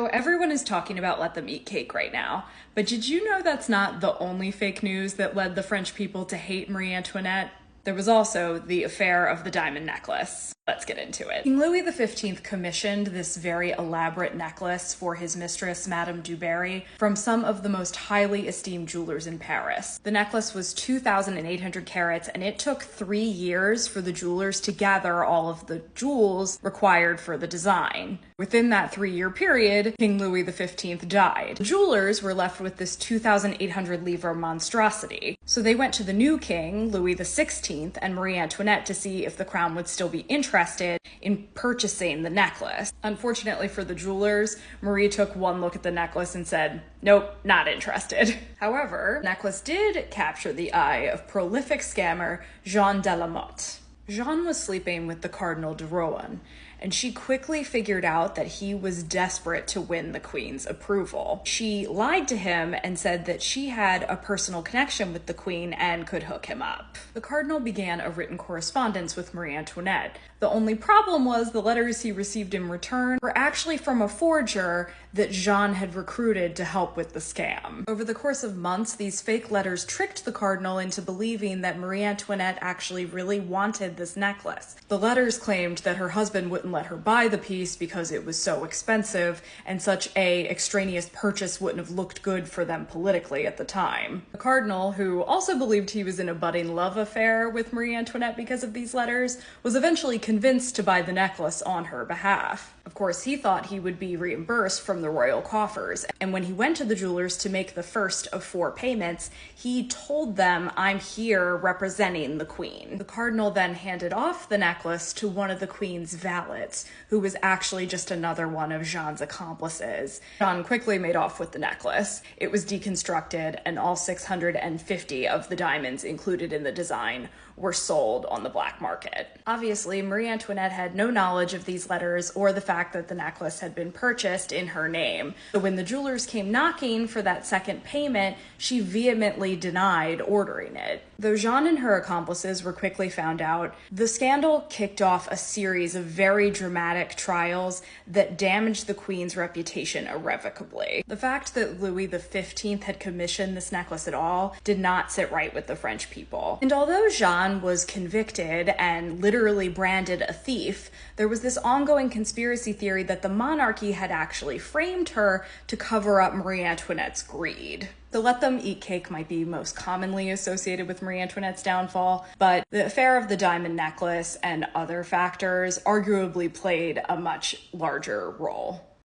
So everyone is talking about let them eat cake right now, but did you know that's not the only fake news that led the French people to hate Marie Antoinette? There was also the affair of the diamond necklace. Let's get into it. King Louis XV commissioned this very elaborate necklace for his mistress, Madame du Barry, from some of the most highly esteemed jewelers in Paris. The necklace was 2,800 carats, and it took 3 years for the jewelers to gather all of the jewels required for the design. Within that 3-year period, King Louis XV died. The jewelers were left with this 2,800 livre monstrosity. So they went to the new king, Louis XVI, and Marie Antoinette to see if the crown would still be interested in purchasing the necklace. Unfortunately for the jewelers, Marie took one look at the necklace and said, nope, not interested. However, the necklace did capture the eye of prolific scammer Jeanne de la Motte. Jeanne was sleeping with the Cardinal de Rohan, and she quickly figured out that he was desperate to win the Queen's approval. She lied to him and said that she had a personal connection with the Queen and could hook him up. The Cardinal began a written correspondence with Marie Antoinette. The only problem was the letters he received in return were actually from a forger that Jeanne had recruited to help with the scam. Over the course of months, these fake letters tricked the Cardinal into believing that Marie Antoinette actually really wanted this necklace. The letters claimed that her husband wouldn't let her buy the piece because it was so expensive, and such a extraneous purchase wouldn't have looked good for them politically at the time. The Cardinal, who also believed he was in a budding love affair with Marie Antoinette because of these letters, was eventually convinced to buy the necklace on her behalf. Of course, he thought he would be reimbursed from the royal coffers, and when he went to the jewelers to make the first of 4 payments, he told them, "I'm here representing the Queen." The Cardinal then handed off the necklace to one of the Queen's valets, who was actually just another one of Jeanne's accomplices. Jeanne quickly made off with the necklace. It was deconstructed, and all 650 of the diamonds included in the design were sold on the black market. Obviously, Marie Antoinette had no knowledge of these letters or the fact that the necklace had been purchased in her name. So when the jewelers came knocking for that second payment, she vehemently denied ordering it. Though Jeanne and her accomplices were quickly found out, the scandal kicked off a series of very dramatic trials that damaged the Queen's reputation irrevocably. The fact that Louis XV had commissioned this necklace at all did not sit right with the French people. And although Jeanne was convicted and literally branded a thief, there was this ongoing conspiracy theory that the monarchy had actually framed her to cover up Marie Antoinette's greed. The let them eat cake might be most commonly associated with Marie Antoinette's downfall, but the affair of the diamond necklace and other factors arguably played a much larger role.